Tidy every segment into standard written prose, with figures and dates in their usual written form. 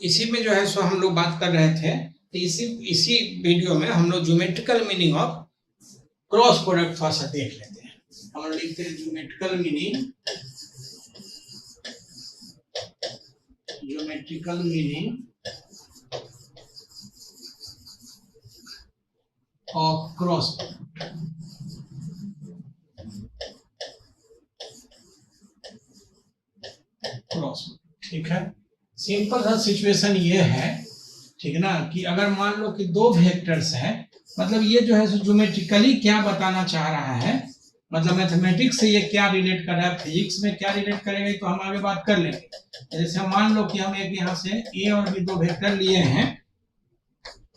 इसी में जो है सो हम लोग बात कर रहे थे, तो इसी वीडियो में हम लोग geometrical meaning of cross product थोड़ा सा देख लेते हैं। हम लोग लिखते हैं ज्योमेट्रिकल मीनिंग ऑफ क्रॉस, ठीक है। सिंपल सा सिचुएशन ये है, ठीक है ना, कि अगर मान लो कि दो वेक्टर्स हैं, मतलब ये जो है सो ज्योमेट्रिकली क्या बताना चाह रहा है, मतलब मैथमेटिक्स से ये क्या रिलेट कर रहा है, फिजिक्स में क्या रिलेट करेगा, तो हम आगे बात कर लेंगे। जैसे मान लो कि हम एक यहाँ से ए और बी दो वेक्टर लिए हैं,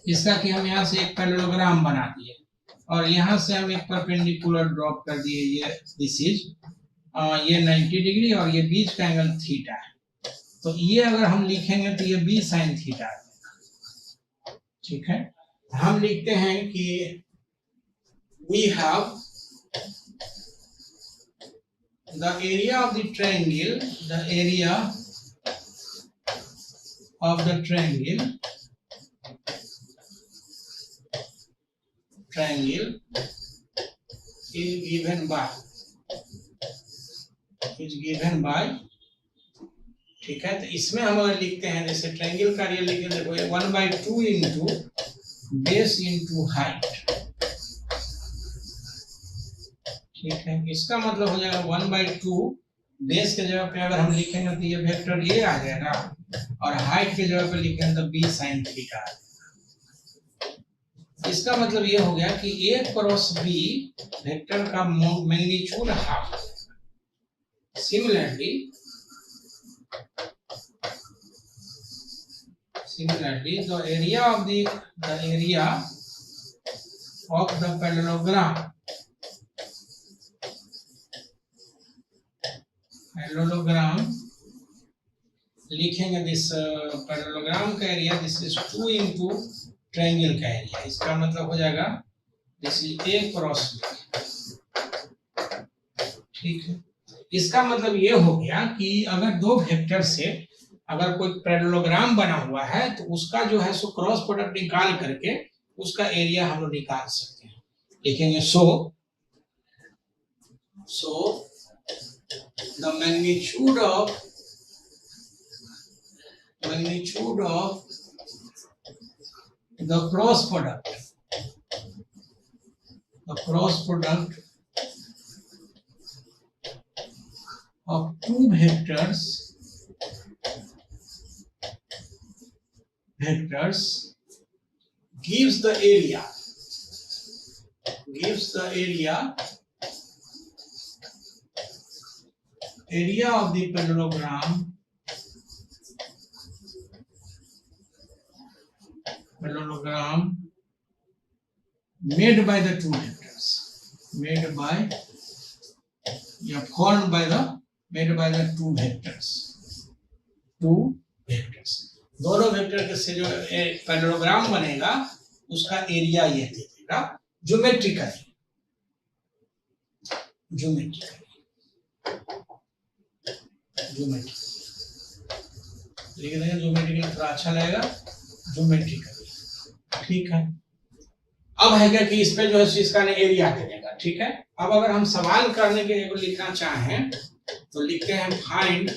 इसका कि हम यहाँ से एक पैरेललोग्राम बना दिए और यहाँ से हम एक परपेंडिकुलर ड्रॉप कर दिए, ये दिस इज ये 90 डिग्री और ये बीच का एंगल थीटा है। तो ये अगर हम लिखेंगे तो ये बी साइन थीटा है, ठीक है। हम लिखते हैं कि we have the area of the triangle, the area of the triangle is given by, ठीक है। तो इसमें हम अगर लिखते हैं, जैसे ट्रायंगल का एरिया लिखे, देखो 1/2 इंटू बेस इंटू हाइट, ठीक है। इसका मतलब हो जाएगा 1/2 बेस के जगह पे अगर हम लिखेंगे तो ये वेक्टर ए आ जाएगा और हाइट के जगह पे लिखेंगे तो बी साइन थीटा। इसका मतलब ये हो गया कि ए क्रॉस बी वेक्टर का magnitude half. Similarly, the area of the parallelogram लिखेंगे, दिस पैरेललोग्राम का area, this is 2 into triangle का एरिया। इसका मतलब हो जाएगा this is A cross B, ठीक है। इसका मतलब ये हो गया कि अगर दो वेक्टर से अगर कोई पैरेललोग्राम बना हुआ है तो उसका जो है सो क्रॉस प्रोडक्ट निकाल करके उसका एरिया हम लोग निकाल सकते हैं। लिखेंगे so the magnitude of the cross product of two vectors gives the area of the parallelogram made by the two vectors, formed by the two vectors। दोनों वेक्टर के से जो पैरेललोग्राम बनेगा उसका एरिया ये दे देगा ज्योमेट्रिकली। लिख देंगे ज्योमेट्रिकली, थोड़ा अच्छा लगेगा, ज्योमेट्रिकली, ठीक है। अब है क्या कि इस पे जो है इसका एरिया दे देगा, ठीक है। अब अगर हम सवाल करने के लिए लिखना चाहें तो लिखते हैं find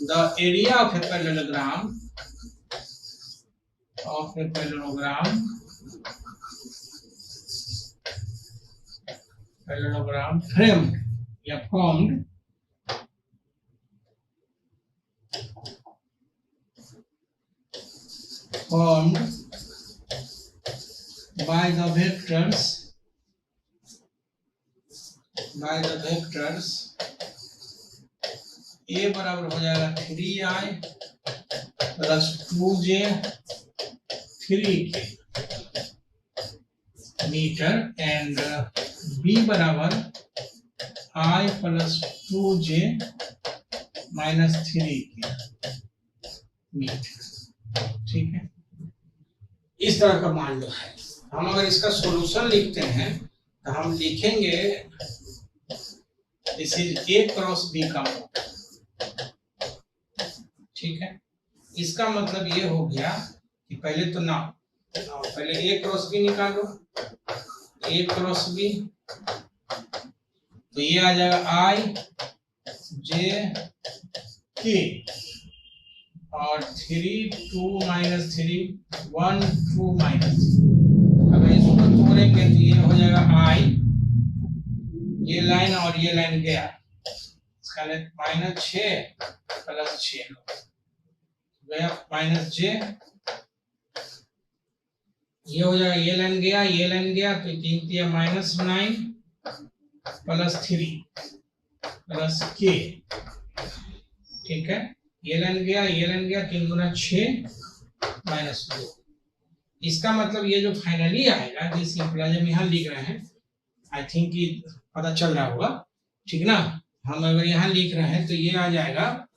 the area of a parallelogram framed या formed by the vectors A बराबर हो जाएगा 3i plus 2j 3k metre and B बराबर I plus 2j minus 3k metre, ठीक है। इस तरह का मान लो है। हम अगर इसका सॉल्यूशन लिखते हैं तो हम लिखेंगे this is A cross B का मॉडल, ठीक ठीक है, इसका मतलब ये हो गया कि पहले तो ना पहले ए क्रॉस बी निकालो, ए क्रॉस बी, तो ये आ जाएगा आई जे के और 3 2 माइनस 3 1 2 माइनस, अगर इसको तोड़ेंगे तो ये हो जाएगा आई, ये लाइन और ये लाइन गया, इसका -6 प्लस 6 गया -j, ये हो जाएगा ये लाइन गया, ये लाइन गया, तो 3 दिया -9 प्लस 3 प्लस k, ठीक है, ये लाइन गया, ये लाइन गया, 3 गुना 6 -2। इसका मतलब ये जो फाइनली आएगा, दिस इंप्लाइज हम यहाँ लिख रहे हैं, आई थिंक कि पता चल रहा होगा, ठीक ना। हम अगर यहाँ लिख रहे हैं तो ये आ जाएगा,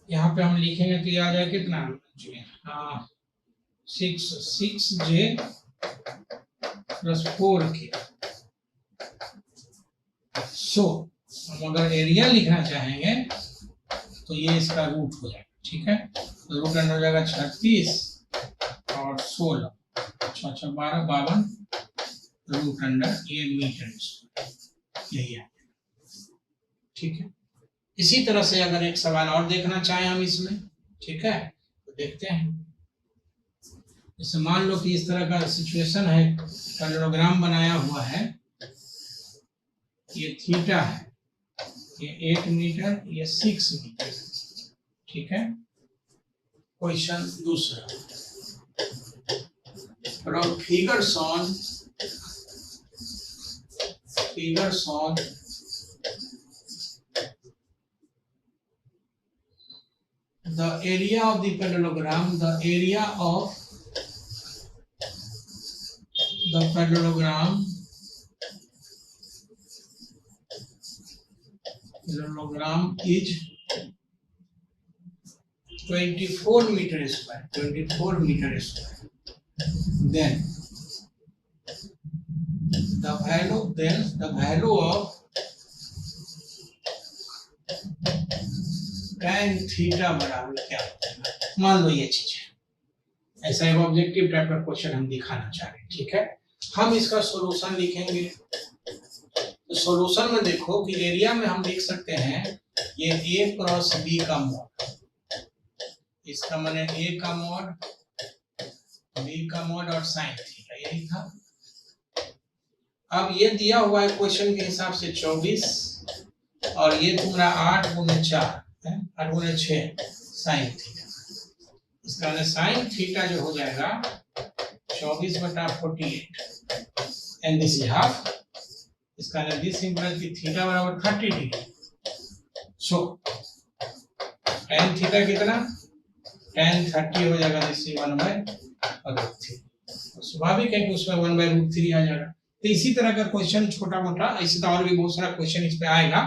यहाँ पे हम लिखेंगे तो ये आ जाएगा कितना, 6j प्लस 4k। सो हम अगर एरिया लिखना चाहेंगे तो ये इसका रूट हो जाएगा, ठीक है, तो रूट अंडर हो जाएगा 36 और 16, 6 12 52 रूट अंडर ये मीटर, यही है, ठीक है। इसी तरह से अगर एक सवाल और देखना चाहें हम इसमें, ठीक है, तो देखते हैं। जैसे मान लो कि इस तरह का सिचुएशन है, पैरेललोग्राम बनाया हुआ है, ये थीटा है, ये 8 मीटर, ये 6 मीटर, ठीक है। क्वेश्चन दूसरा, from figures on the area of the parallelogram, the area of the parallelogram is 24 meter square, 24 meter square. Then the value of tan theta बराबर क्या होता है, मान लो ये चीज है, ऐसा एक ऑब्जेक्टिव टाइप का क्वेश्चन हम दिखाना चाह रहे हैं, ठीक है। हम इसका सॉल्यूशन लिखेंगे, तो सॉल्यूशन में देखो कि एरिया में हम लिख सकते हैं ये a क्रॉस b का मॉड, इसका माने a का मॉड, b का मॉड और साइन थीटा, यही था। अब ये दिया हुआ है क्वेश्चन के हिसाब से 24 और ये तुम्हारा 8 गुने 4 8 गुने 6 साइन थीटा, इसका माने साइन थीटा जो हो जाएगा 24/48 एंड दिस इज हाफ, इसका माने दिस इंप्लाइज कि थीटा बराबर 30 डिग्री। सो tan थीटा कितना, tan 30 हो जाएगा, दिस इज 1/√3, स्वाभाविक है कि उसमें 1/√3 आ जाएगा। तो इसी तरह का क्वेश्चन छोटा मोटा, ऐसे तो और भी बहुत सारा क्वेश्चन इस पे आएगा,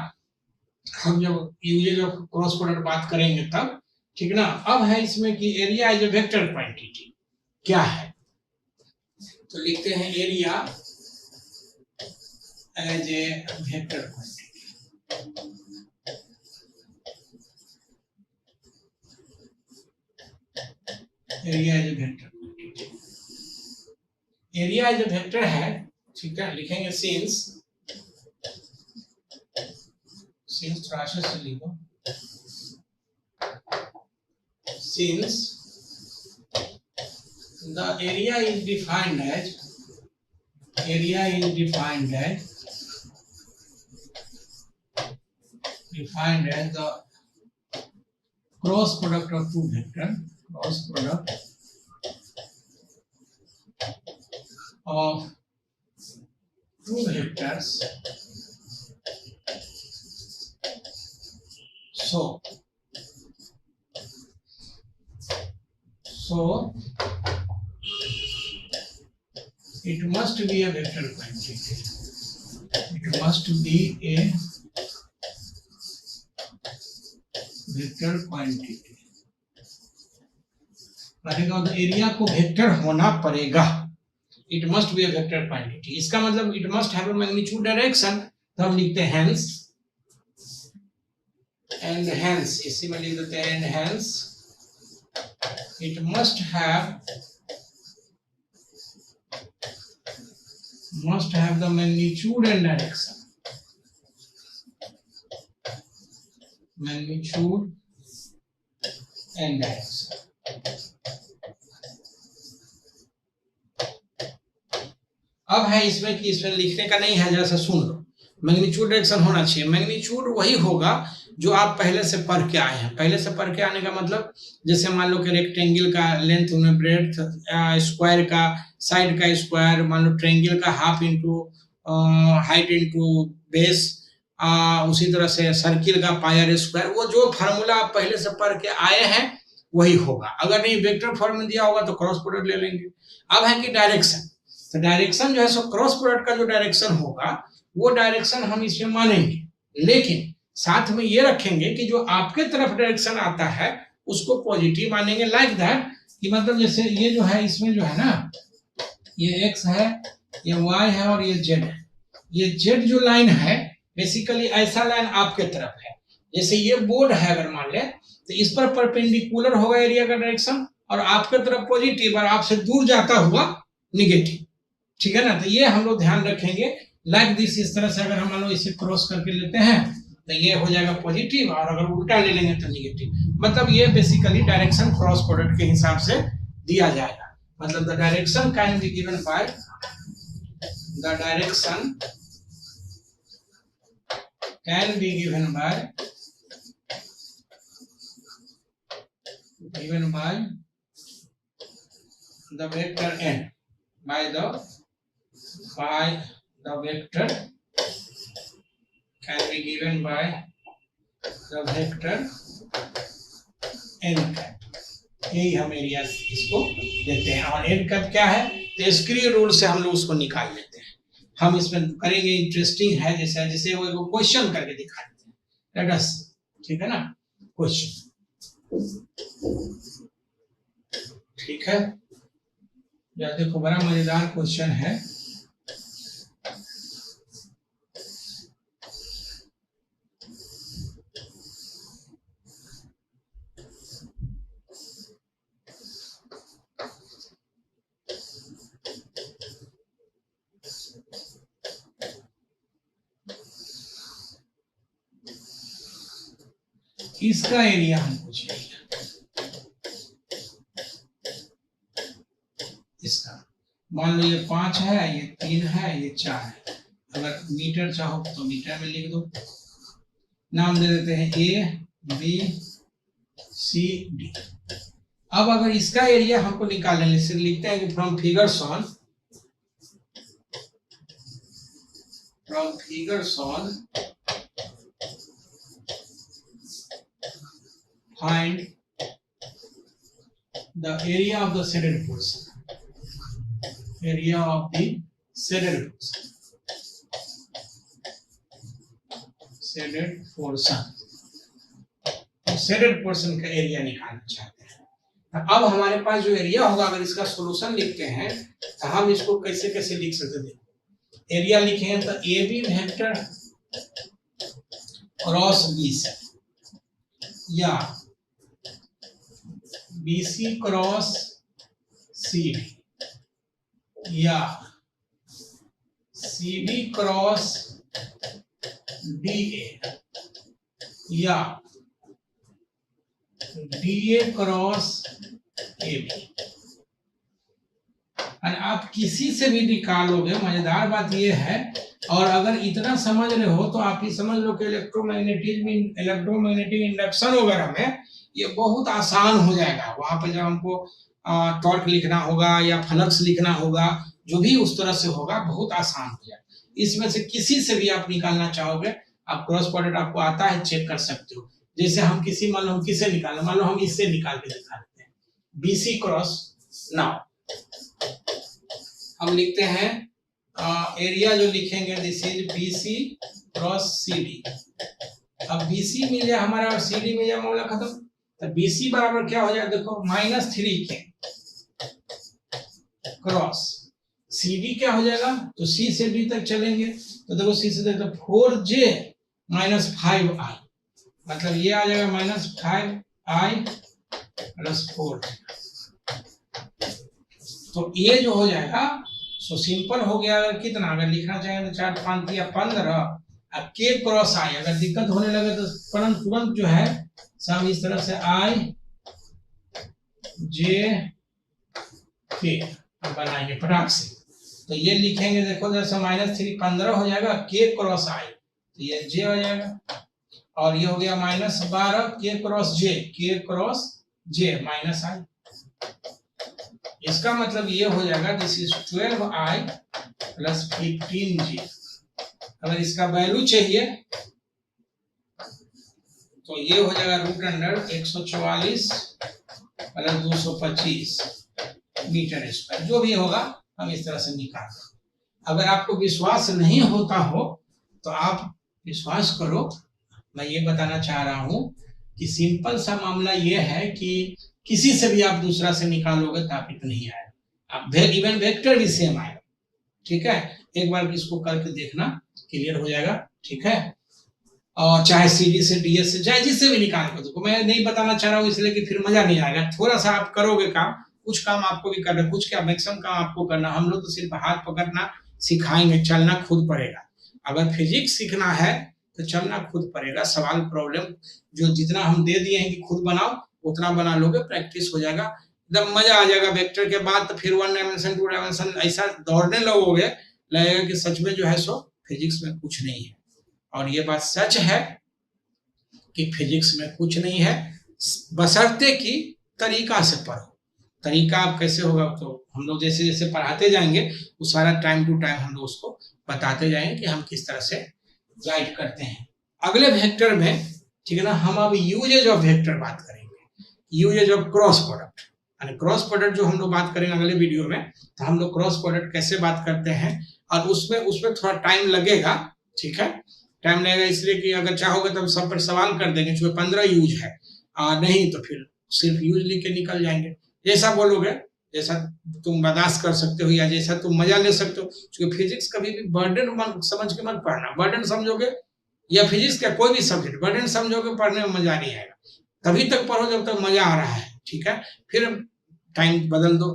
हम जब यूजेज ऑफ क्रॉस प्रोडक्ट बात करेंगे तब, ठीक ना। अब है इसमें कि area is a vector quantity, क्या है, तो लिखते हैं area as a vector quantity. Area is a vector quantity, area is a vector है, ठीक है। लिखेंगे सिंस थोड़ा सा से लिखो, since the area is defined as the cross product of two vectors, cross product of two vectors, so it must be a vector quantity, it must be a vector quantity, मतलब area को vector होना पड़ेगा, it must be a vector quantity. इसका मतलब it must have a magnitude direction, तो हम लिखते हैं हेंस एंड हेंस, इसी में लिख देते हैं and hence it must have the magnitude and direction, magnitude and direction. अब है इसमें कि इसमें लिखने का नहीं है, जैसे सुन लो, मैग्नीट्यूड डायरेक्शन होना चाहिए। मैग्नीट्यूड वही होगा जो आप पहले से पढ़ के आए हैं। पहले से पढ़ के आने का मतलब जैसे मान लो कि रेक्टेंगल का लेंथ में ब्रेड्थ, स्क्वायर का साइड का स्क्वायर, मान लो ट्रायंगल का half into height into base, उसी तरह से सर्किल का पायर स्क्वायर, वो जो फार्मूला आप पहले से पढ़ के आए हैं वही होगा। अगर नहीं वेक्टर फॉर्म में दिया होगा तो क्रॉस प्रोडक्ट ले लेंगे। अब है कि डायरेक्शन, तो डायरेक्शन जो है सो क्रॉस प्रोडक्ट का जो डायरेक्शन होगा वो डायरेक्शन हम इसमें मानेंगे, लेकिन साथ में ये रखेंगे कि जो आपके तरफ डायरेक्शन आता है उसको पॉजिटिव मानेंगे। लाइक दैट कि मतलब जैसे ये जो है इसमें जो है ना, ये x है, ये y है और ये z है। ये z जो लाइन है बेसिकली ऐसा लाइन आपके तरफ है। जैसे ये बोर्ड है, अगर मान ले तो इस पर परपेंडिकुलर होगा एरिया का डायरेक्शन और आपके तरफ पॉजिटिव और आपसे दूर जाता हुआ निगेटिव, ठीक है ना। तो ये हम लोग ध्यान रखेंगे। लाइक दिस, इस तरह से अगर हम मान लो इसे क्रॉस करके लेते हैं तो ये हो जाएगा पॉजिटिव, और अगर उल्टा ले लेंगे तो निगेटिव। मतलब ये बेसिकली डायरेक्शन क्रॉस प्रोडक्ट के हिसाब से दिया जाएगा। मतलब the direction can be given by, the direction can be given by the vector n, by the vector can be given by the vector n cap। यही हम एरिया इसको देते हैं। और n cap क्या है, तो स्क्रीन रूल से हम लोग उसको निकाल लेते हैं। हम इसमें करेंगे, इंटरेस्टिंग है, जैसे वो क्वेश्चन करके दिखा देते हैं। लेट अस, ठीक है ना, क्वेश्चन, ठीक है। यह देखो बड़ा मजेदार क्वेश्चन है। इसका एरिया हमको चाहिए, इसका मान लो ये 5 है, ये 3 है, ये 4 है। अगर मीटर चाहो तो मीटर में लिख दो। नाम दे देते हैं A B C D। अब अगर इसका एरिया हमको निकालने से लिखते हैं कि from figures on find the area of the shaded portion, area of the shaded portion, shaded portion का एरिया निकालना चाहते हैं। अब हमारे पास जो एरिया होगा, अगर इसका सॉल्यूशन लिखते हैं तो हम इसको कैसे कैसे लिख सकते हैं। एरिया लिखेंगे तो A B vector cross B से, या BC क्रॉस CD, या CB क्रॉस DA, या DA क्रॉस AB। आप किसी से भी निकालोगे। मजेदार बात यह है, और अगर इतना समझ रहे हो तो आप ही समझ लो कि इलेक्ट्रोमैग्नेटिक इंडक्शन वगैरह में ये बहुत आसान हो जाएगा। वहां पे जब हमको टॉर्क लिखना होगा या फ्लक्स लिखना होगा, जो भी उस तरह से होगा, बहुत आसान हो जाएगा। इसमें से किसी से भी आप निकालना चाहोगे, आप क्रॉस प्रोडक्ट आपको आता है, चेक कर सकते हो। जैसे हम किसी, मान लो हम किसे निकालें, मान लो हम इससे निकाल के दिखा देते हैं BC क्रॉस। नाउ हम लिखते हैं एरिया जो लिखेंगे, this is BC cross CD। अब BC मिल जाए हमारा और CD मिल जाए, मामला खत्म। तो BC बराबर क्या हो जाए, देखो -3 के क्रॉस CD क्या हो जाएगा, तो C से D तक चलेंगे तो देखो C से देखो 4J - 5I, मतलब ये आ जाएगा -5i + 4। तो ये जो हो जाएगा सो सिंपल हो गया। अगर कितना अगर लिखना चाहें तो 4 5 या 15, अब k क्रॉस i अगर दिक्कत होने लगे तो तुरंत जो है सब इस तरह से i j k बनाएंगे फटाक से। तो ये लिखेंगे, देखो जैसे -3 15 हो जाएगा, k क्रॉस i तो ये j हो जाएगा, और ये हो गया -12 k क्रॉस j -i। इसका मतलब ये हो जाएगा दिस इज 12i + 15j। अगर इसका वैल्यू चाहिए तो ये हो जाएगा √144 + 225 मीटर स्क्वायर, जो भी होगा हम इस तरह से निकाल। अगर आपको विश्वास नहीं होता हो तो आप विश्वास करो, मैं ये बताना चाह रहा हूं कि सिंपल सा मामला ये है कि किसी से भी आप दूसरा से निकालोगे तो आप इतना ही आएगा, आप इवन वेक्टर भी सेम आएगा। ठीक है, एक बार इसको करके देखना, क्लियर हो जाएगा। ठीक है, और चाहे सीडी से डीएस से चाहे जिससे भी निकाल कर दो, मैं नहीं बताना चाह रहा हूँ इसलिए कि फिर मजा नहीं आएगा। थोड़ा सा आप करोगे काम, कुछ काम आपको भी करना, कुछ क्या मैक्सिमम काम आपको करना। हम लोग तो सिर्फ हाथ पकड़ना सिखाएंगे, चलना खुद पड़ेगा। अगर फिजिक्स सीखना है तो चलना खुद पड़ेगा। सवाल प्रॉब्लम जो जितना हम दे दिए हैं कि खुद बनाओ उतना बना लोगे, प्रैक्टिस हो जाएगा, एकदम मजा आ जाएगा। वेक्टर के बाद तो फिर 1 डायमेंशन 2 डायमेंशन ऐसा दौड़ने लगोगे, लगेगा कि सच में जो है सो फिजिक्स में कुछ नहीं है। और ये बात सच है कि फिजिक्स में कुछ नहीं है, बशर्ते कि तरीका से पढ़ो। तरीका आप कैसे होगा तो हम लोग जैसे जैसे पढ़ाते जाएंगे वो सारा टाइम टू टाइम हम लोग उसको बताते जाएंगे कि हम किस तरह से गाइड करते हैं। अगले वेक्टर में, ठीक है ना, हम अब यूजेज ऑफ वेक्टर बात करेंगे, यूजेज ऑफ क्रॉस प्रोडक्ट। यानी क्रॉस प्रोडक्ट जो हम लोग बात करेंगे अगले वीडियो में, तो हम लोग क्रॉस प्रोडक्ट कैसे बात करते हैं, और उसमें थोड़ा टाइम लगेगा। ठीक है, टाइम लगेगा इसलिए कि अगर चाहोगे तो हम सब पर सवाल कर देंगे, क्योंकि 15 यूज है, नहीं तो फिर सिर्फ यूज लिख के निकल जाएंगे। जैसा बोलोगे, जैसा तुम बर्दाश्त कर सकते हो या जैसा तुम मजा ले सकते हो। क्योंकि फिजिक्स कभी भी बर्डन समझ के मत पढ़ना। बर्डन समझोगे या फिजिक्स का कोई भी सब्जेक्ट बर्डन समझोगे, पढ़ने में मजा नहीं आएगा। तभी तक पढ़ो जब तक मजा आ रहा है। ठीक है, फिर टाइम बदल दो,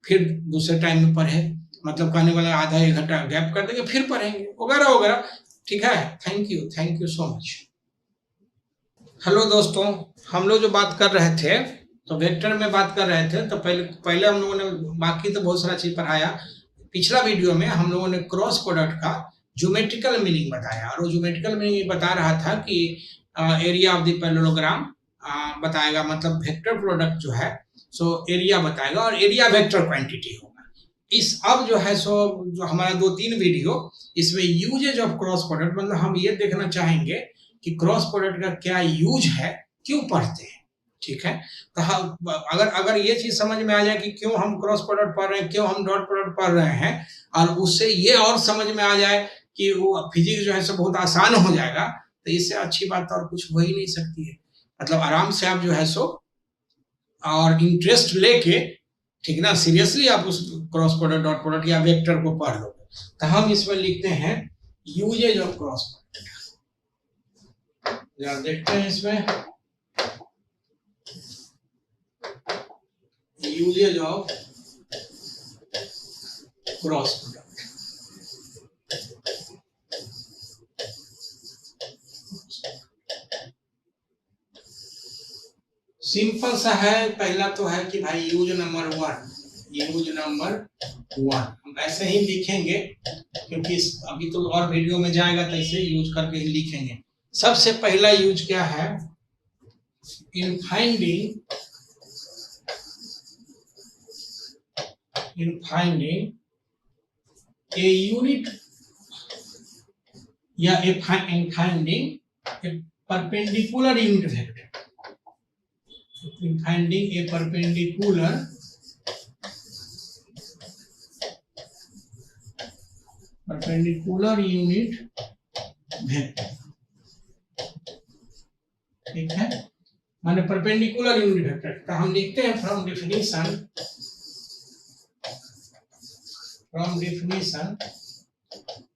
फिर दूसरे टाइम में पढ़े, मतलब कहने वाला आधा 1 घंटा गैप कर देंगे, फिर पढ़ेंगे वगैरह वगैरह। ठीक है, thank you so much. Hello दोस्तों, हम लोग जो बात कर रहे थे तो वेक्टर में बात कर रहे थे, तो पहले हम लोगों ने बाकी तो बहुत सारा चीज पढ़ाया। पिछला वीडियो में हम लोगों ने क्रॉस प्रोडक्ट का ज्योमेट्रिकल मीनिंग बताया, और वो ज्योमेट्रिकल मीनिंग बता रहा था कि एरिया ऑफ द पैरेललोग्राम बताएगा, मतलब वेक्टर प्रोडक्ट जो है सो एरिया बताएगा, और एरिया वेक्टर क्वांटिटी होगा। इस अब जो है सो जो हमारा 2-3 वीडियो, इसमें यूजेज ऑफ क्रॉस प्रोडक्ट, मतलब हम ये देखना चाहेंगे कि क्रॉस प्रोडक्ट का क्या यूज है, क्यों पढ़ते हैं। ठीक है, तो हम अगर ये चीज समझ में आ जाए कि क्यों हम क्रॉस प्रोडक्ट पढ़ रहे हैं, क्यों हम डॉट प्रोडक्ट पढ़ रहे हैं, और उससे ये और समझ में आ जाए कि वो फिजिक्स जो है सो बहुत आसान हो जाएगा, तो इससे अच्छी बात और कुछ हो ही नहीं सकती है। मतलब आराम से आप जो है सो और इंटरेस्ट लेके, ठीक ना, सीरियसली आप उस क्रॉस प्रोडक्ट डॉट प्रोडक्ट या वेक्टर को पढ़ लोगे। तो हम इसमें लिखते हैं यूजेज ऑफ क्रॉस प्रोडक्ट। जरा देखते हैं इसमें usages of cross product. Simple सा है, पहला तो है कि भाई यूज नंबर 1 हम ऐसे ही लिखेंगे, क्योंकि अभी तो और वीडियो में जाएगा तो इसे यूज करके ही लिखेंगे। सबसे पहला यूज क्या है, इन फाइंडिंग ए यूनिट या in finding A perpendicular unit vector, in finding a perpendicular unit vector। ठीक है, माने परपेंडिकुलर यूनिट वेक्टर। तो हम लिखते हैं from definition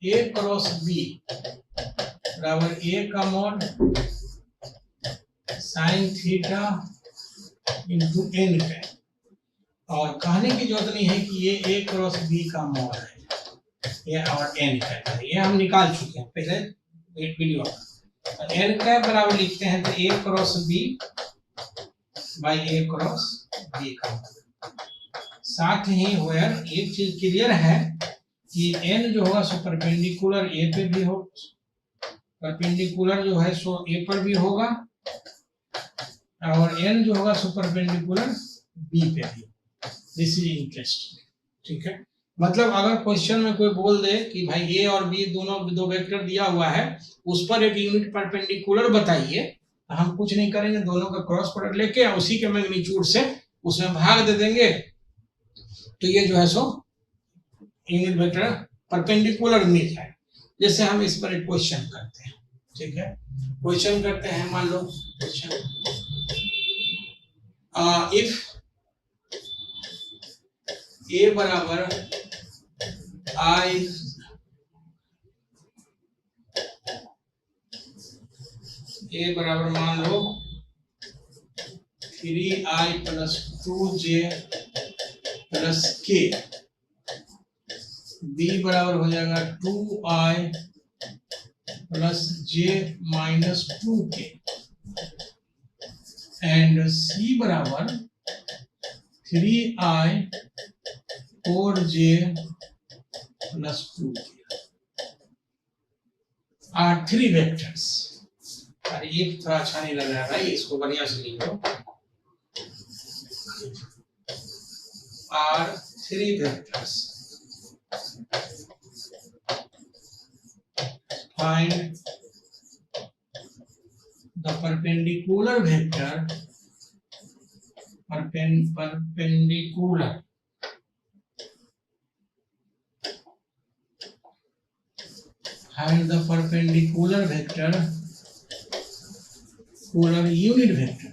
A cross B बराबर A का mod sine theta into n cap, और कहने की जरूरत नहीं है कि ये ए क्रॉस बी का मॉड है ये और एन कैप है, ये हम निकाल चुके हैं पहले एक वीडियो में। एन कैप बराबर लिखते हैं तो a cross b by a cross B का। साथ ही वेयर एक चीज क्लियर है कि एन जो होगा सो परपेंडिकुलर ए पे भी हो, परपेंडिकुलर जो है सो ए पर भी होगा, और एन जो होगा सो परपेंडिकुलर बी पे भी। दिस इज इंटरेस्टिंग, ठीक है। मतलब अगर क्वेश्चन में कोई बोल दे कि भाई ए और बी दोनों दो वेक्टर दिया हुआ है, उस पर एक यूनिट परपेंडिकुलर बताइए, तो हम कुछ नहीं करेंगे, दोनों का क्रॉस प्रोडक्ट लेके उसी के मैग्नीट्यूड से उसमें भाग दे देंगे, तो ये जो है सो यूनिट वेक्टर परपेंडिकुलर मिल जाए। जैसे हम इस पर एक क्वेश्चन करते हैं, ठीक है। क्वेश्चन करते हैं, मान लो क्वेश्चन इफ ए बराबर आई ए बराबर मान लो 3i plus 2j plus k, b बराबर हो जाएगा 2i plus j minus 2k, and c बराबर 3i 4j plus 2k are three vectors. अरे ये थोड़ा अच्छा नहीं लग रहा है भाई, इसको बढ़िया से लिख लो। Are three vectors, find the perpendicular vector, perpendicular find the perpendicular vector, polar unit vector,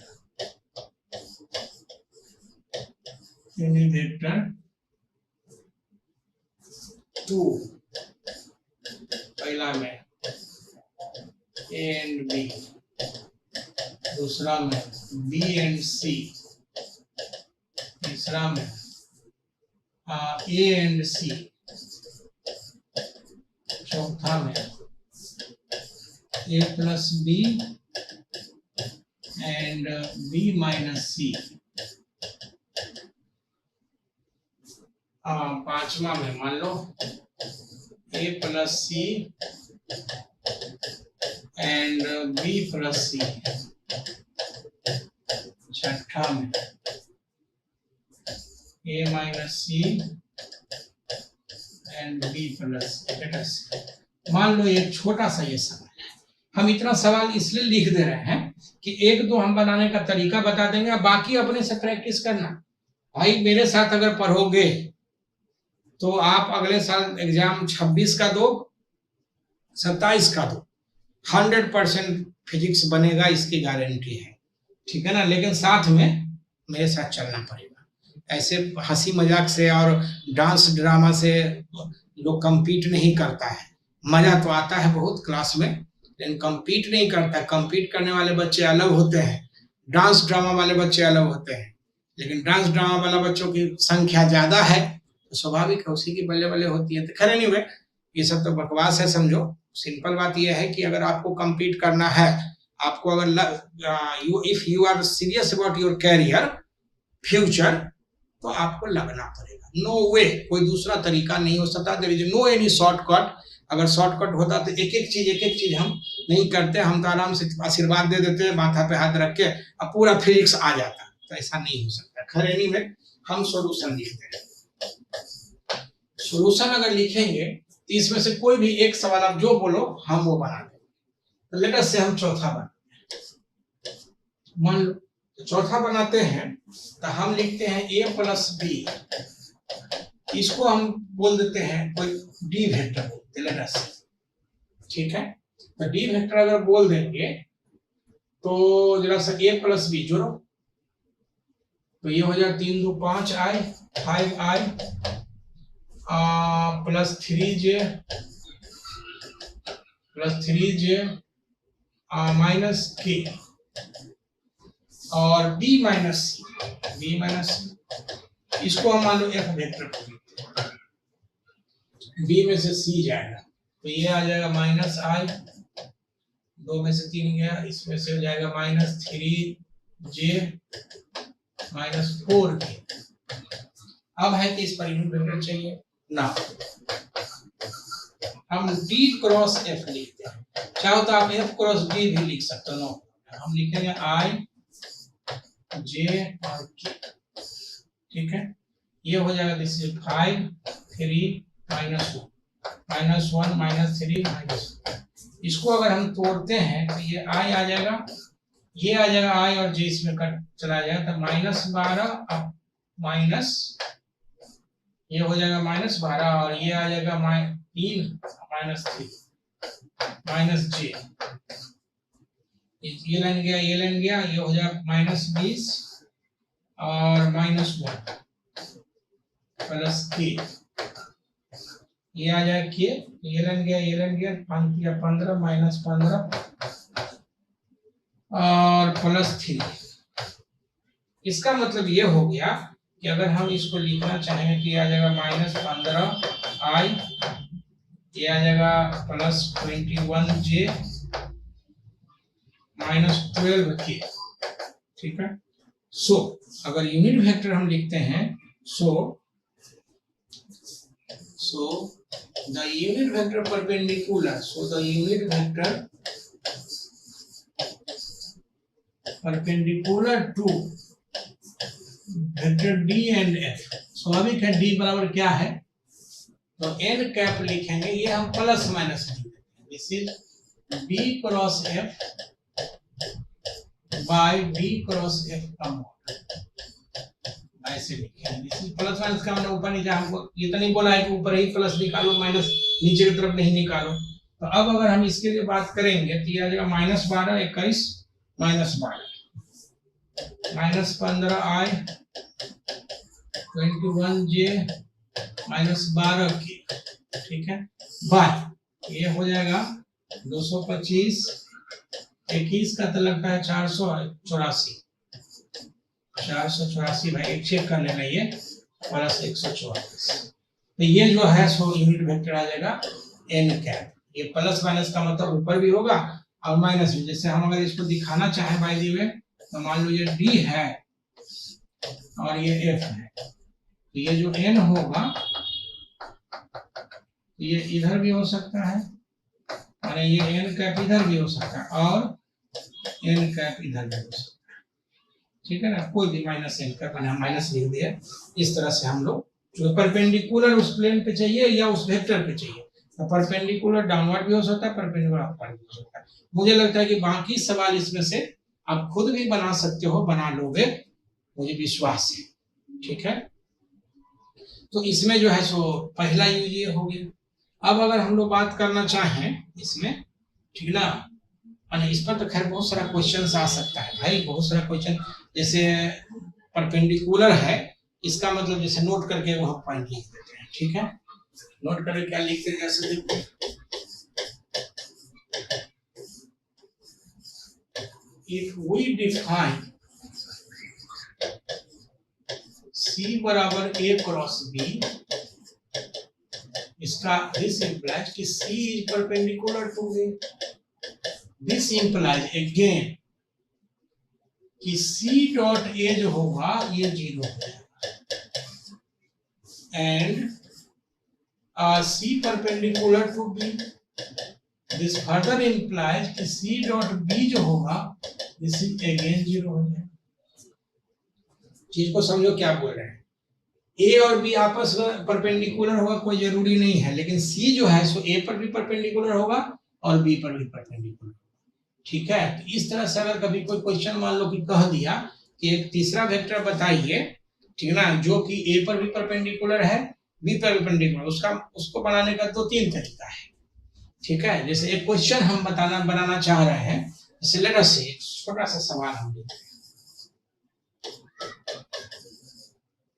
unit vector 2 पहला में A and B, दूसरा में B and C, तीसरा में A and C, चौथा में A plus b and B minus c, पांचवा में मान लो A plus c and B plus c, छठा में A minus c and B plus. मान लो एक छोटा सा ये सवाल है, हम इतना सवाल इसलिए लिख दे रहे हैं कि एक दो हम बनाने का तरीका बता देंगे, बाकी अपने से प्रैक्टिस करना। भाई मेरे साथ अगर पढ़ोगे तो आप अगले साल एग्जाम 26 का दो, 27 का दो, 100% फिजिक्स बनेगा, इसकी गारंटी है, ठीक है ना। लेकिन साथ में मेरे साथ चलना पड़ेगा। ऐसे हंसी मजाक से और डांस ड्रामा से लोग compete नहीं करता है। मजा तो आता है बहुत क्लास में, लेकिन compete नहीं करता। compete करने वाले बच्चे अलग होते हैं, डांस ड्रामा वाले बच्चे अलग होते हैं। लेकिन डांस ड्रामा वाला बच्चों की संख्या ज्यादा है तो स्वाभाविक है उसी की बल्ले बल्ले होती है। तो खैर नहीं हुए, ये सब तो बकवास है, समझो। सिंपल बात यह है कि अगर आपको compete करना है, आपको अगर if you are serious about your career future, तो आपको लगना पड़ेगा। नो वे, कोई दूसरा तरीका नहीं हो सकता। There is no any shortcut. अगर शॉर्टकट होता तो एक एक चीज हम नहीं करते, हम तो आराम से आशीर्वाद दे देते, माथा पे हाथ रख के, अब पूरा फिजिक्स आ जाता। तो ऐसा नहीं हो सकता। खैर एनीवे, हम सॉल्यूशन लिखते हैं। सॉल्यूशन अगर लिखेंगे तो इसमें से कोई भी एक सवाल आप जो बोलो हम वो बना देंगे। तो लेट अस से हम चौथा बनाते हैं। मान लो चौथा बनाते हैं तो हम लिखते हैं A प्लस बी, इसको हम बोल देते हैं कोई डी वेक्टर बोलते हैं, ठीक है। तो डी वेक्टर अगर बोल देंगे तो जरा सा A प्लस बी जोड़ो, तो ये हो जाए 3 2 5i 5i plus 3j minus k, और b माइनस सी, इसको हम मान लो f वेक्टर को लिखते हैं। b में से c जाएगा तो ये आ जाएगा माइनस i, 2 में से 3 गया, इसमें से हो जाएगा माइनस 3j माइनस 4k। अब है कि इस पर यूनिट वेक्टर चाहिए ना, हम d क्रॉस f लिखते हैं, चाहो तो आप f क्रॉस d भी लिख सकते हो, नो हम लिखेंगे i j और k, ठीक है। ये हो जाएगा this is 5 3 minus 1 minus 3 minus, इसको अगर हम तोड़ते हैं तो ये i आ जाएगा, ये आ जाएगा i और j इसमें कट चला जाएगा तो -12 माइनस ये हो जाएगा -12 और ये आ जाएगा -3 माइनस j, ये लाइन गया ये लाइन गया, ये हो जाएगा -20 और -1 प्लस k, ये आ जाएगा k, ये लाइन गया 5 या 15 -15 और प्लस 3। इसका मतलब ये हो गया कि अगर हम इसको लिखना चाहें तो ये आ जाएगा -15i, ये आ जाएगा +21j -12k, ठीक है। सो अगर यूनिट वेक्टर हम लिखते हैं, so the unit vector perpendicular, so the unit vector perpendicular to vector d and f, स्वाभाविक है d बराबर क्या है तो n कैप लिखेंगे, ये हम प्लस माइनस लिख देते हैं, this is b cross f by d cross f का मॉड, ऐसे लिखेंगे। दिस इज प्लस माइनस का हमने ऊपर नीचे, हमको ये तो नहीं बोला है कि ऊपर ही प्लस निकालो माइनस नीचे की तरफ नहीं निकालो। तो अब अगर हम इसके लिए बात करेंगे तो ये आ जाएगा -12 21 -12 -15i 21j -12k, ठीक है। बाय ये हो जाएगा 225, 21 का तो लगता है 484 भाई, एक चेक कर लेना, ये प्लस 144, तो ये जो है सो यूनिट वेक्टर आ जाएगा n कैप। ये प्लस माइनस का मतलब ऊपर भी होगा और माइनस भी, जैसे हम अगर इसको दिखाना चाहें बाय द वे तो मान लो ये d है और ये f है, तो ये जो n होगा ये इधर भी हो सकता है और ये n कैप इधर भी हो सकता है और n कैप इधर भी हो सकता है, ठीक है ना। कोई भी माइनस n कैप हम माइनस लिख दिया, इस तरह से हम लोग जो परपेंडिकुलर उस प्लेन पे चाहिए या उस वेक्टर पे चाहिए, तो परपेंडिकुलर डाउनवर्ड भी हो सकता है, परपेंडिकुलर अपवर्ड भी हो सकता है। मुझे लगता है कि बाकी सवाल इसमें से आप खुद भी बना सकते हो, बना लोगे, मुझे विश्वास है, ठीक है। तो इसमें जो है सो पहला यूज ये हो गया। अब अगर हम लोग बात करना चाहें इसमें, ठीक ना, और इस पर तो खैर बहुत सारा क्वेश्चन आ सकता है भाई, बहुत सारा क्वेश्चन, जैसे परपेंडिकुलर है, इसका मतलब जैसे नोट करके वो हम पॉइंट लिख देते हैं, ठीक है। नोट करके क्या लिखते हैं, जैसे देखो if we define C बराबर A क्रॉस B, इसका this implies कि C is perpendicular to A, this implies again कि C डॉट A जो होगा ये 0 हो जाएगा and C perpendicular to B, this further implies कि C डॉट B जो होगा this is again 0 हो जाएगा। चीज को समझो क्या बोल रहे हैं, A और B आपस में परपेंडिकुलर होगा कोई जरूरी नहीं है, लेकिन C जो है सो A पर भी परपेंडिकुलर होगा और B पर भी परपेंडिकुलर, ठीक है। तो इस तरह से अगर कभी कोई क्वेश्चन मान लो कि कह दिया कि एक तीसरा वेक्टर बताइए, ठीक है ना, जो कि A पर भी परपेंडिकुलर है B पर भी परपेंडिकुलर, उसको बनाने का 2-3 तरीका है, ठीक है। जैसे एक क्वेश्चन हम बनाना चाह रहे हैं, जैसे लेट अस से एक छोटा सा सवाल हम लेते हैं,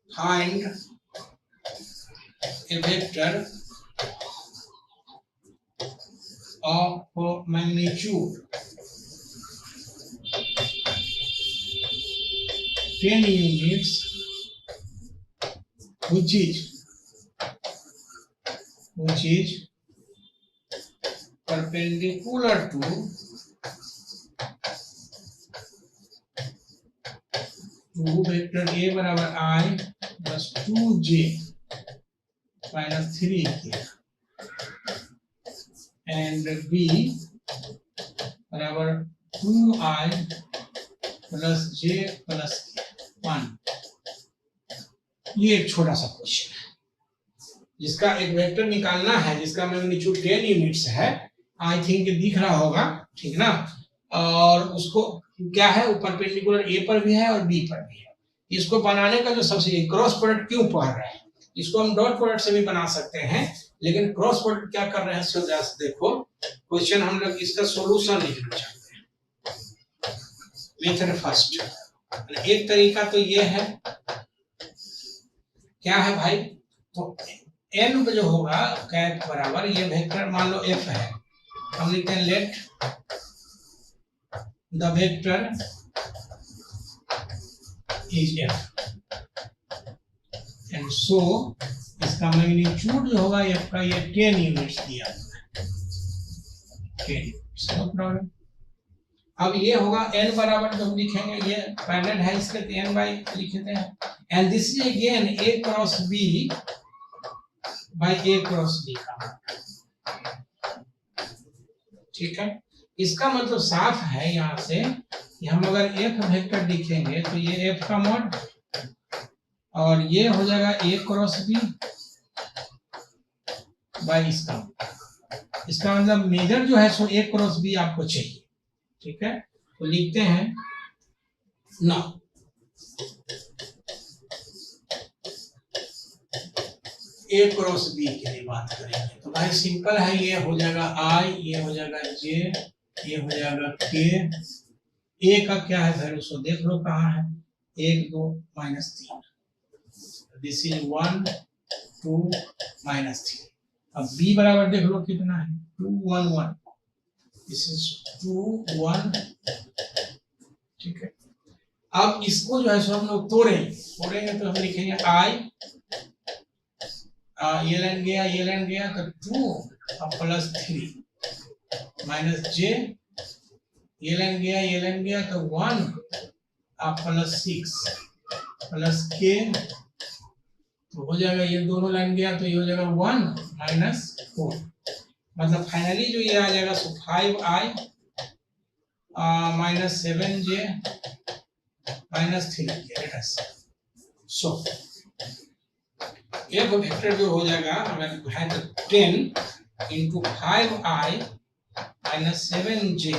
find A vector of magnitude 10 units which is perpendicular to vector a बराबर I plus 2j minus 3k and b बराबर 2I प्लस j प्लस 1। ये एक छोटा सा क्वेश्चन है जिसका एक वेक्टर निकालना है जिसका मैग्नीट्यूड 10 यूनिट्स है। आई थिंक दिख रहा होगा, ठीक ना। और उसको क्या है, ऊपर परपेंडिकुलर ए पर भी है और बी पर भी है। इसको बनाने का जो सबसे क्रॉस प्रोडक्ट क्यों पढ़ रहे हैं, इसको हम डॉट प्रोडक्ट से भी बना सकते हैं, लेकिन क्रॉस प्रोडक्ट क्या कर रहे हैं सो देखो क्वेश्चन हम लोग इसका सॉल्यूशन लिखना चाहते हैं। मेथड फर्स्ट एक तरीका तो ये है, क्या है भाई, तो n जो होगा कैप बराबर ये वेक्टर मान लो f है, हम लिखते हैं let the vector is f and so इसका मैग्नीट्यूड जो होगा f का ये 10 यूनिट्स दिया है, 10 नो प्रॉब्लम। अब ये होगा n बराबर जो हम लिखेंगे ये पैरेलल है इसलिए n बाई लिखते हैं and this is again a cross b by a cross b का, ठीक है। इसका मतलब साफ है यहाँ से कि हम अगर f वेक्टर लिखेंगे तो ये f का मॉड और ये हो जाएगा a क्रॉस b बाई इसका मतलब मेजर जो है सो a क्रॉस b आपको चाहिए, ठीक है। तो लिखते हैं ना a क्रॉस b के लिए बात करेंगे तो भाई सिंपल है, ये हो जाएगा I, ये हो जाएगा j, ये हो जाएगा k। a का क्या है वैल्यू सो देख लो कहाँ है, 1 2 माइनस 3, दिस इज 1 2 माइनस 3। अब b बराबर देख लो कितना है 2 1 1, दिस इज 2 1, ठीक है। अब इसको जो है सो हम लोग तोड़ेंगे तो हम लिखेंगे I, ये लाइन गया तो 2 प्लस 3 माइनस j, ये लाइन गया तो 1 प्लस 6 प्लस k, तो हो जाएगा ये दोनों लाइन गया तो ये हो जाएगा 1 माइनस 4, मतलब फाइनली जो ये आ जाएगा सो 5i minus 7j minus 3k। सो एक वेक्टर जो हो जाएगा अगर है तो 10 into 5i minus 7j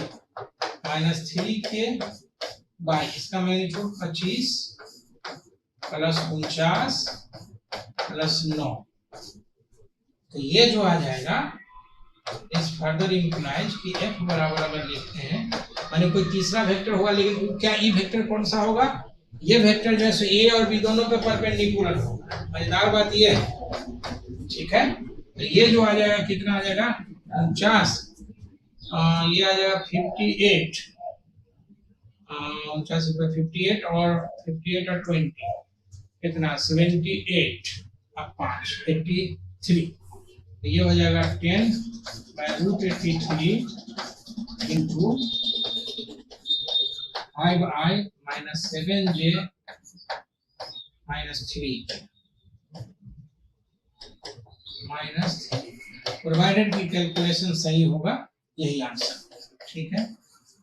minus 3k by इसका मैग्नीट्यूड 25 प्लस 49 प्लस 9, तो ये जो आ जाएगा इस फर्दर इंप्लाइज कि f बराबर अगर लिखते हैं माने कोई तीसरा वेक्टर होगा, लेकिन क्या ई वेक्टर कौन सा होगा, ये वेक्टर जो है a और b दोनों पे परपेंडिकुलर होगा। मजेदार बात ये है, ठीक है। तो ये जो आ जाएगा कितना आ जाएगा 49, ये आ जाएगा 58, 58 और 58 और 20 कितना 78 अब 5 83, तो ये हो जाएगा 10 by root 83 into 5i minus 7j minus 3 minus 3, provided की कैलकुलेशन सही होगा, यही आंसर, ठीक है।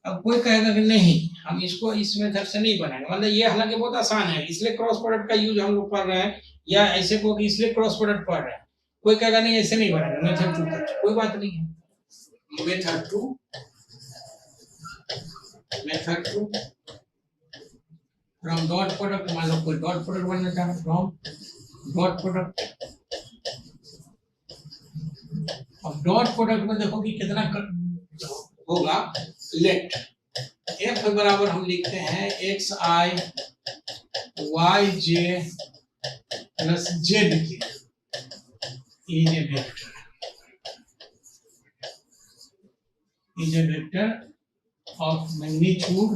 अब कोई कहेगा कि नहीं हम इसको इस मेथड से नहीं बनाएंगे, मतलब ये हालांकि बहुत आसान है इसलिए क्रॉस प्रोडक्ट का यूज हम लोग पढ़ रहे हैं, या ऐसे को कि इसलिए क्रॉस प्रोडक्ट पढ़ रहे हैं। कोई कहेगा नहीं ऐसे नहीं बनाएंगे, मेथड 2 कर, कोई बात नहीं है। मेथड 2 फ्रॉम डॉट प्रोडक्ट, मान लो कोई डॉट प्रोडक्ट बनना चाहता है फ्रॉम डॉट प्रोडक्ट। अब डॉट प्रोडक्ट में देखो कि कितना होगा, लेट f बराबर हम लिखते हैं xi yj plus zk is a vector of magnitude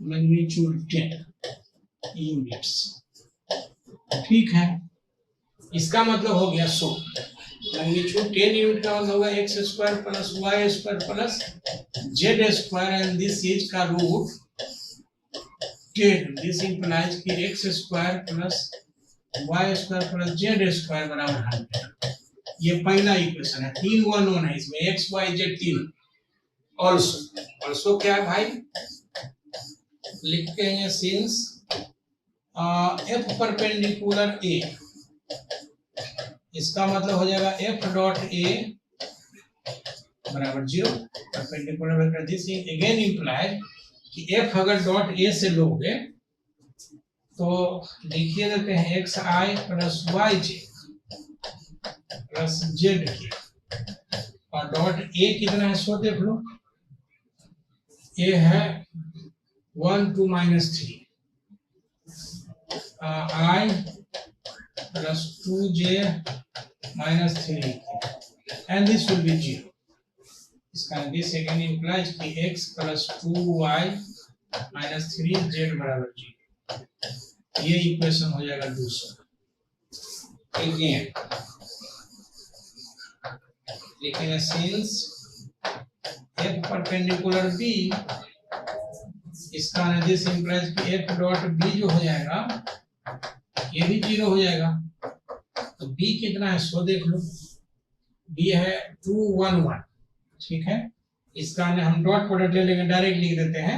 magnitude 10 units. ठीक है, इसका मतलब हो गया 100। मैग्नीट्यूड 10 यूनिट का मतलब होगा x square plus y square plus z square and this is का रूट 10। दिस इंप्लाइज कि x square plus y square plus z square बराबर 100। ये पहला इक्वेशन है। 3 1 1 है इसमें, एक्स वाई जेड तीन। ऑल्सो क्या है भाई, लिखते हैं सिंस एफ परपेंडिकुलर ए, इसका मतलब हो जाएगा एफ डॉट ए बराबर 0 perpendicular vector. This again implies कि एफ अगर डॉट ए से लोगे तो लिखिए देते हैं एक्स आई प्लस वाई जे प्लस जेड के, और डॉट ए कितना है सो देख लो, ए है 1 2 -3 i plus 2j -3 and this will be 0। इसका दिस अगेन इंप्लाइज कि x प्लस 2y -3 z बराबर 0। ये इक्वेशन हो जाएगा 200। अगेन लिखेंगे सिंस f परपेंडिकुलर b, इसका दिस इंप्लाइज कि f डॉट b जो हो जाएगा ये भी 0 हो जाएगा। तो b कितना है सो देख लो, b है 2 1 1। ठीक है, इसका हम डॉट प्रोडक्ट ले लेंगे, डायरेक्ट लिख देते हैं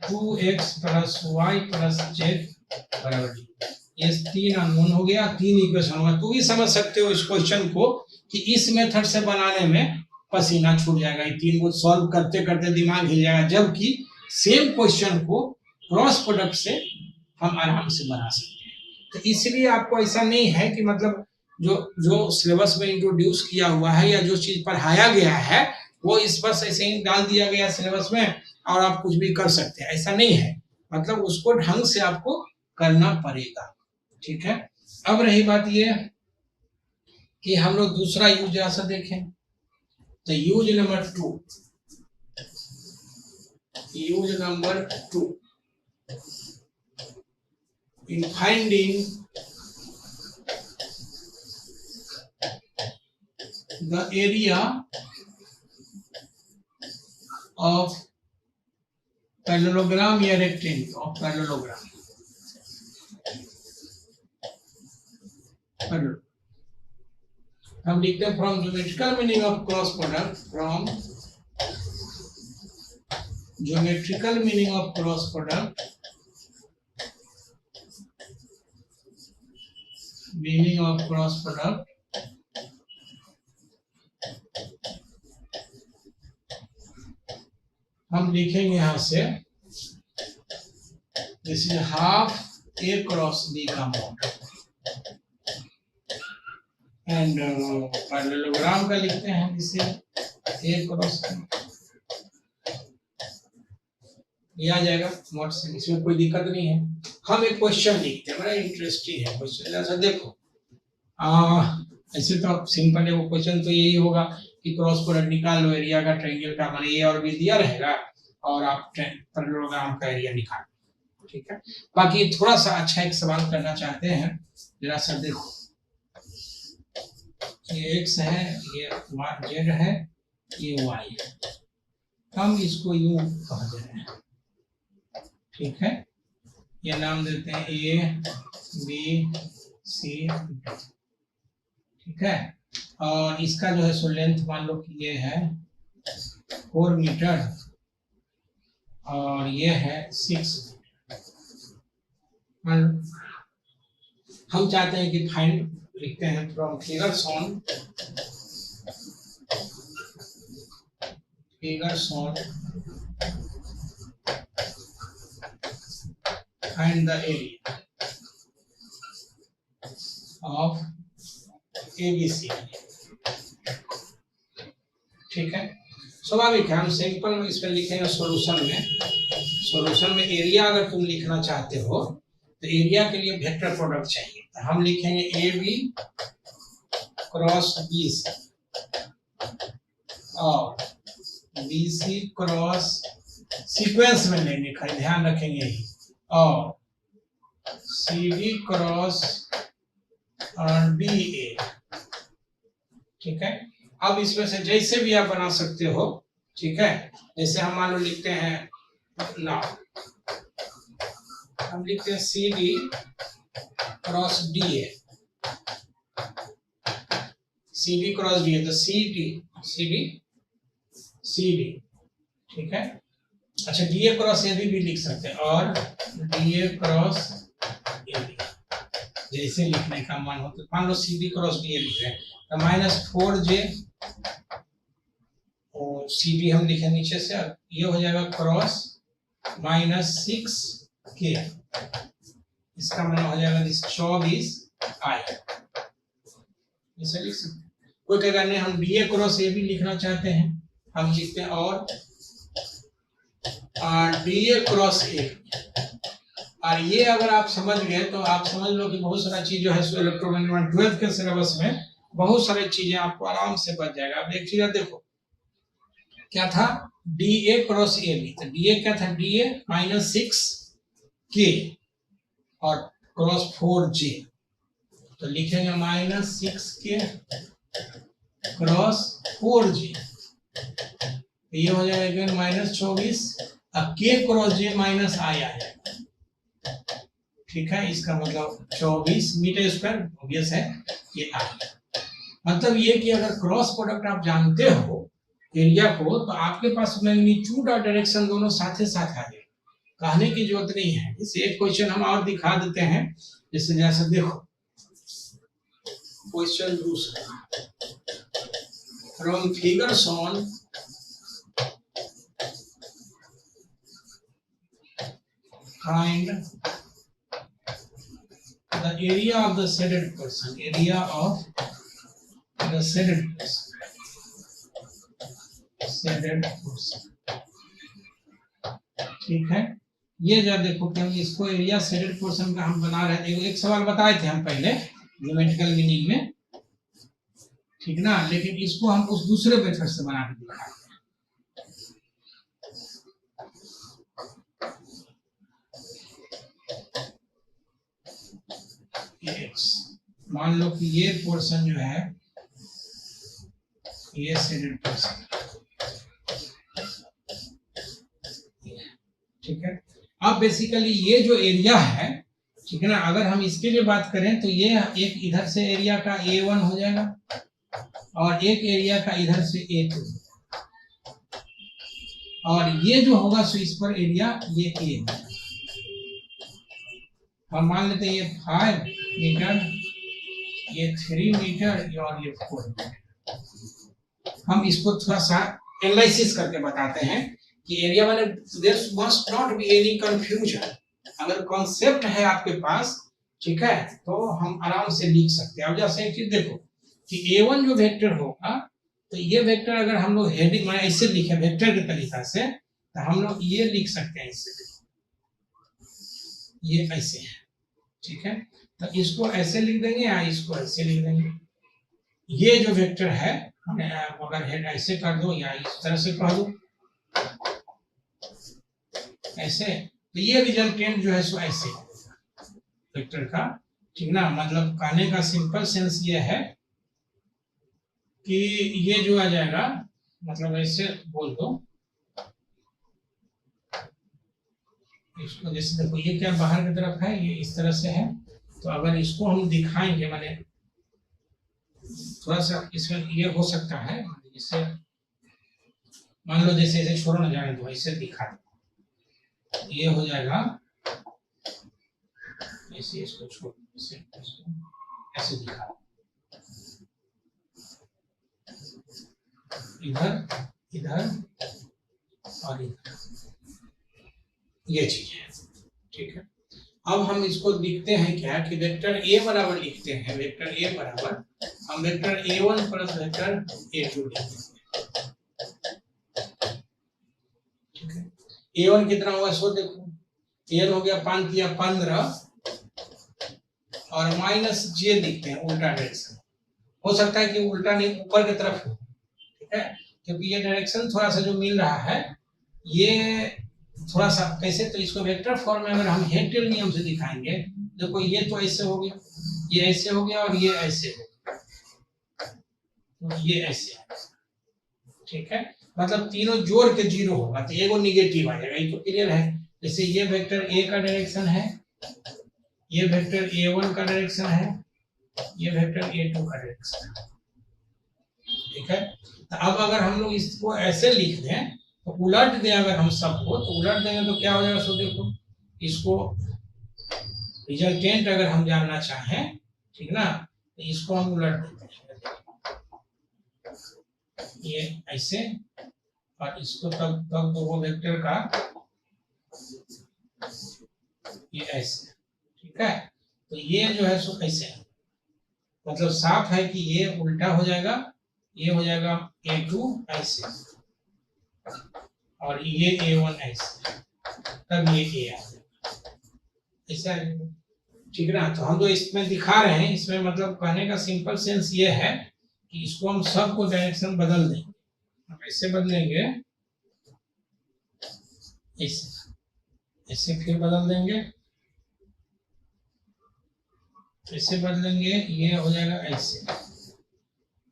2x plus Y plus Z बराबर 0। ये 3 अननोन हो गया, 3 इक्वेशन हुआ। तो भी समझ सकते हो इस क्वेश्चन को कि इस मेथड से बनाने में पसीना छूट जाएगा, ये 3 को सॉल्व करते करते दिमाग हिल जाएगा, जबकि सेम क्वेश्चन को क्रॉस प्रोडक्ट से हम आराम से बना सकते हैं। तो इसलिए आपको ऐसा नहीं है कि मतलब जो सिलेबस में इंट्रोड्यूस किया हुआ है या जो चीज पढ़ाया गया है वो इस बस ऐसे ही डाल दिया गया सिलेबस में और आप कुछ भी कर सकते हैं, ऐसा नहीं है। मतलब उसको ढंग से आपको करना पड़ेगा। ठीक है, अब रही बात ये कि हम लोग दूसरा यूज ऐसा देखें, तो use number 2 in finding the area of parallelogram या rectangle of parallelogram। हम लिखते हैं from geometrical meaning of cross product, from geometrical meaning of cross product, meaning of cross product हम लिखेंगे यहां से this is half A cross B का mod, and parallelogram का लिखते हैं जिसे ए क्रॉस ये आ जाएगा मोड से, इसमें कोई दिक्कत नहीं है। हम एक क्वेश्चन लिखते हैं, बड़ा इंटरेस्टिंग है क्वेश्चन। ऐसा देखो ऐसे तो आप सिंपल है वो क्वेश्चन, तो यही होगा कि क्रॉस प्रोडक्ट निकाल लो एरिया का ट्रायंगल का, माने ए और बी दिया रहेगा और आप पैरेललोग्राम का एरिया निकालो। ठीक है, बाकी थोड़ा सा अच्छा एक सवाल करना चाहते हैं, जरा सा देखो, ये x है, ये z है, ये y है, हम इसको यूं कह दे रहे हैं। ठीक है, ये नाम देते हैं A B C। ठीक है, और इसका जो है सो लेंथ मान लो कि ये है 4 मीटर और ये है 6 मीटर। हम चाहते हैं कि फाइंड, लिखते हैं from figures on find the area of ABC। ठीक है, स्वाभाविक है, हम सिंपल इसमें लिखेंगे सॉल्यूशन में एरिया अगर तुम लिखना चाहते हो तो एरिया के लिए वेक्टर प्रोडक्ट चाहिए, तो हम लिखेंगे AB क्रॉस BC और BC क्रॉस सीक्वेंस में लेंगे, खाली ध्यान रखेंगे यही। और CD क्रॉस DA, ठीक है। अब इसमें से जैसे भी आप बना सकते हो, ठीक है। जैसे हम मान लो लिखते हैं ना, हम लिखते हैं CD cross DA, CD cross DA, तो CD, ठीक है। अच्छा, DA क्रॉस AB भी लिख सकते हैं, और DA क्रॉस AB, जैसे लिखने का मन हो। तो मान लो CD क्रॉस DA लिख रहे हैं, तो -4J और CD हम लिखे नीचे से, ये हो जाएगा क्रॉस -6K, इसका मतलब हो जाएगा 24I, इसे लिख सकते हैं। कोई कहेगा नहीं हम DA क्रॉस AB लिखना चाहते हैं, हम लिखते हैं और DA क्रॉस AB। और ये अगर आप समझ गए तो आप समझ लो कि बहुत सारा चीज जो है इलेक्ट्रोमैग्नेटिक 12th के सिलेबस में बहुत सारी चीजें आपको आराम से बच जाएगा। अब एक चीज देखो, क्या था DA क्रॉस AB, तो DA क्या था, DA -6K और क्रॉस 4J, तो लिखेंगे -6K क्रॉस 4J, ये हो जाएगा -24, अब K क्रॉस J -I आएगा, ठीक है। इसका मतलब 24 मीटर स्क्वायर, ऑब्वियस है ये आ गया। मतलब ये कि अगर क्रॉस प्रोडक्ट आप जानते हो एरिया को, तो आपके पास मैग्नीट्यूड और डायरेक्शन दोनों साथ ही साथ आ जाए, कहने की जरूरत नहीं है। इसे एक क्वेश्चन हम और दिखा देते हैं, जैसे देखो क्वेश्चन दूसरा, from figure shown find the area of the shaded portion, area of the shaded portion, ठीक है। ये जब देखो कि हम इसको एरिया शेडेड पोर्शन का हम बना रहे थे, एक सवाल बताए थे हम पहले ज्योमेट्रिकल मीनिंग में, ठीक ना, लेकिन इसको हम उस दूसरे मेथड से बना के दिखाएंगे। मान लो कि ये पोर्शन जो है ये शेडेड पोर्शन, ठीक है। अब बेसिकली ये जो एरिया है, ठीक है ना, अगर हम इसके लिए बात करें तो ये एक इधर से एरिया का A1 हो जाएगा और एक एरिया का इधर से A2, और ये जो होगा सो इस पर एरिया ये A, हम मान लेते हैं ये 5 मीटर, ये 3 मीटर और ये 4 मीटर। हम इसको थोड़ा सा एनालिसिस करके बताते हैं कि एरिया वाले there must not be any confusion. अगर कॉन्सेप्ट है आपके पास, ठीक है, तो हम आराम से लिख सकते हैं। अब जैसे एक चीज देखो कि A1 जो वेक्टर होगा, तो ये वेक्टर अगर हम लोग हेडिंग में ऐसे लिखे वेक्टर के तरीका से, तो हम लोग ये लिख सकते हैं ऐसे, ये ऐसे है, ठीक है। तो इसको ऐसे लिख देंगे या इसको ऐसे लिख देंगे। ये जो वेक्टर है हमें अगर हेड ऐसे कर दो या इस तरह से कह दो ऐसे, तो ये रिजल्टेंट जो है सो ऐसे वेक्टर का, ठीक ना। मतलब कहने का सिंपल सेंस ये है कि ये जो आ जाएगा, मतलब ऐसे बोल दो इसको, जैसे देखो ये क्या बाहर की तरफ है, ये इस तरह से है, तो अगर इसको हम दिखाएंगे, माने थोड़ा सा इसमें ये हो सकता है, इससे मान लो जैसे ऐसे छोड़ो ना जाने दो, ऐसे दिखा दो, ये हो जाएगा ऐसे, इसको छोड़ ऐसे, ऐसे दिखा, इधर इधर और इधर, ये चीज है, ठीक है। अब हम इसको लिखते हैं क्या कि वेक्टर A बराबर लिखते हैं, वेक्टर A बराबर हम vector A1 plus vector A2 लिखते हैं, ठीक है। A1 कितना होगा सो देखो, A1 हो गया 5 या 15 और -j लिखते हैं उल्टा डायरेक्शन, हो सकता है कि उल्टा नहीं ऊपर की तरफ हो, ठीक है, क्योंकि ये डायरेक्शन थोड़ा सा जो मिल रहा है ये थोड़ा सा कैसे, तो इसको वेक्टर फॉर्म में अगर हम हेटेल नियम से दिखाएंगे, देखो ये तो ऐसे हो गया, ये ऐसे हो गया और ये ऐसे हो गया, तो ये ऐसे, ठीक है, मतलब तीनों जोड़ के 0 होगा तो एगो निगेटिव आ जाएगा, ये तो क्लियर है। जैसे ये वेक्टर ए का डायरेक्शन है, ये वेक्टर a1 का डायरेक्शन है, ये वेक्टर a2 का डायरेक्शन है, ठीक है। तो अब अगर हम लोग इसको ऐसे लिख दें, तो उलट दें अगर हम सबको, तो उलट देंगे तो क्या हो जाएगा, सो देखो इसको रिजल्टेंट अगर हम जानना चाहें, ठीक ना, तो इसको हम उलट देते हैं, ये ऐसे, और इसको तब दो वेक्टर का ये ऐसे, ठीक है। तो ये जो है सो ऐसे, मतलब साफ है कि ये उल्टा हो जाएगा, ये हो जाएगा a2 ऐसे और ये a1 ऐसे, तब ये a आ जाएगा ऐसे आ जाएगा, ठीक ना। तो हम जो इसमें दिखा रहे हैं, इसमें मतलब कहने का सिंपल सेंस ये है कि इसको हम सबको डायरेक्शन बदल देंगे, हम ऐसे बदलेंगे, ऐसे ऐसे फिर बदल देंगे, ऐसे बदलेंगे, ये हो जाएगा ऐसे,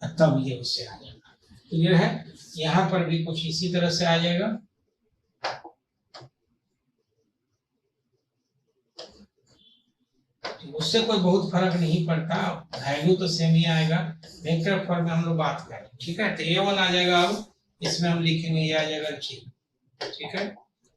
तब ये उससे आ जाएगा, क्लियर है। यहाँ पर भी कुछ इसी तरह से आ जाएगा, उससे कोई बहुत फर्क नहीं पड़ता, वैल्यू तो सेम ही आएगा, वेक्टर फॉर्म में हम लोग बात करें, ठीक है। तो a1 आ जाएगा, अब इसमें हम लिखेंगे ये आ जाएगा g, ठीक है,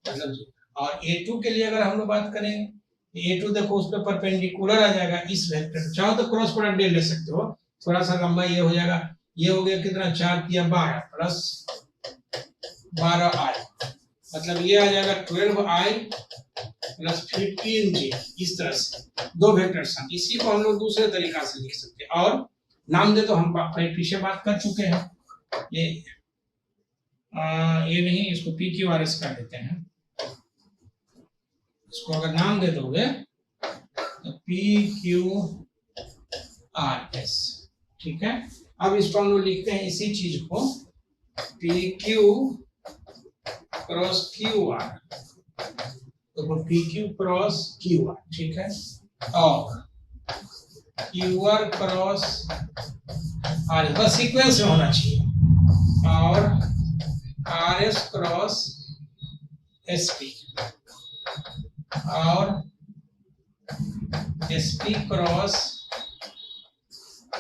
मतलब जी। और a2 के लिए अगर हम लोग बात करें, a2 देखो उस पर परपेंडिकुलर आ जाएगा इस वेक्टर, चाहो तो क्रॉस प्रोडक्ट ले सकते हो, थोड़ा सा लंबा ये हो जाएगा, ये हो गया कितना 4 किया 12 प्लस 12i, मतलब ये आ जाएगा 12i प्लस 15j, इस तरह से दो वेक्टर्स हैं। इसी को हम लोग दूसरे तरीका से लिख सकते हैं, और नाम दे तो हम पीछे बात कर चुके हैं, ये नहीं, इसको PQRS कर देते हैं, इसको अगर नाम दे दोगे तो PQRS, ठीक है। अब इसको हम लोग लिखते हैं इसी चीज को PQ क्रॉस QR, तो PQ क्रॉस QR, ठीक है, और QR क्रॉस RS, बस सीक्वेंस में होना चाहिए, और RS क्रॉस SP, और SP cross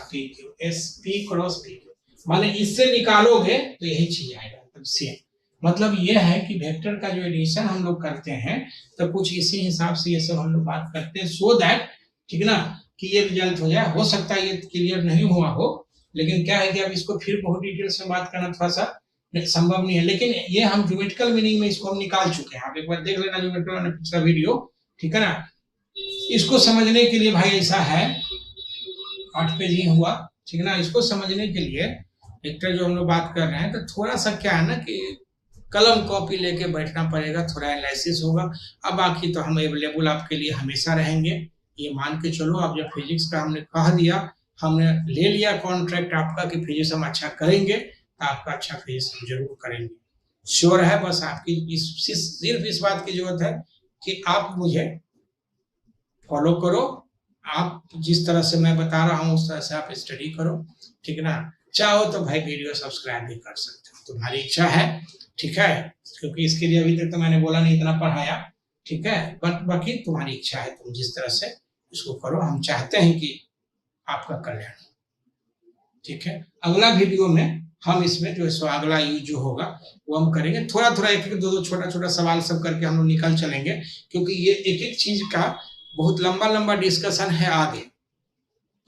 PQ, SP cross PQ, माने इससे निकालोगे तो यही चीज आएगा, तब सेम। मतलब ये है कि वेक्टर का जो एडिशन हम लोग करते हैं, तो कुछ इसी हिसाब से ये सब हम लोग बात करते हैं, सो दैट, ठीक ना, कि ये रिजल्ट हो जाए। हो सकता है ये क्लियर नहीं हुआ हो, लेकिन क्या है कि अब इसको फिर बहुत डिटेल्स में बात करना थोड़ा सा संभव नहीं है, लेकिन ये हम ज्योमेट्रिकल मीनिंग में इसको हम निकाल चुके हैं। आप एक बार देख लेना ज्योमेट्रिकल में पिछला वीडियो, ठीक है ना। इसको समझने के लिए भाई ऐसा है, 8 पेज ही हुआ, ठीक है ना। इसको समझने के लिए वेक्टर जो हम लोग बात कर रहे हैं, तो थोड़ा सा क्या है ना कि कलम कॉपी लेके बैठना पड़ेगा, थोड़ा एनालिसिस होगा। अब बाकी तो हम अवेलेबल आपके लिए हमेशा रहेंगे, ये मान के चलो। अब जब फिजिक्स का हमने कह दिया, हमने ले लिया कॉन्ट्रैक्ट आपका कि फिजिक्स हम अच्छा करेंगे, तो आपका अच्छा फिजिक्स हम जरूर करेंगे, श्योर है। बस आपकी सिर्फ इस बात की जरूरत है कि आप मुझे फॉलो करो, आप जिस तरह से मैं बता रहा हूँ उस तरह से आप स्टडी करो, ठीक है ना। चाहो तो भाई वीडियो सब्सक्राइब भी कर सकते हो, तुम्हारी इच्छा है, ठीक है, क्योंकि इसके लिए अभी तक तो मैंने बोला नहीं इतना पढ़ाया, ठीक है, बट बाकी तुम्हारी इच्छा है, तुम जिस तरह से इसको करो। हम चाहते हैं कि आपका कल्याण, ठीक है। अगला वीडियो में हम इसमें जो है अगला यूज जो होगा वो हम करेंगे, थोड़ा थोड़ा एक एक दो छोटा छोटा सवाल सब करके हम लोग निकल चलेंगे, क्योंकि ये एक एक चीज का बहुत लंबा लंबा डिस्कशन है आगे।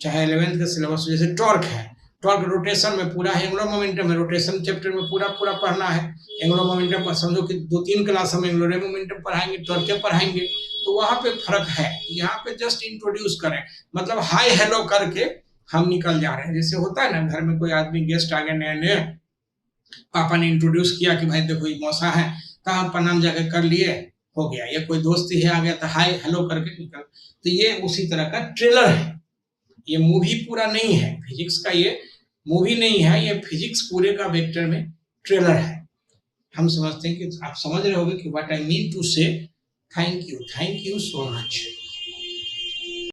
चाहे 11th का सिलेबस, जैसे टॉर्क है, टॉर्क रोटेशन में पूरा है, एंगुलर मोमेंटम है, रोटेशन चैप्टर में पूरा पढ़ना है। एंगुलर मोमेंटम पर समझो कि 2-3 क्लास हम एंगुलर मोमेंटम पढ़ाएंगे, टॉर्क पढ़ाएंगे, तो वहां पे फर्क है। यहाँ पे जस्ट इंट्रोड्यूस करें, मतलब हाय हेलो करके हम निकल जा रहे हैं। जैसे होता है ना, घर में कोई आदमी गेस्ट आ गए नए नए, पापा ने इंट्रोड्यूस किया कि भाई देखो ये मौसा है, तो हम प्रणाम जाके कर लिए, हो गया। ये कोई दोस्त ही आ गया तो हाय हेलो करके निकल, तो ये उसी तरह का ट्रेलर है। ये मूवी पूरा नहीं है फिजिक्स का, ये मूवी नहीं है, ये फिजिक्स पूरे का वेक्टर में ट्रेलर है। हम समझते हैं कि आप समझ रहे होगे कि व्हाट आई मीन टू से। Thank you so much.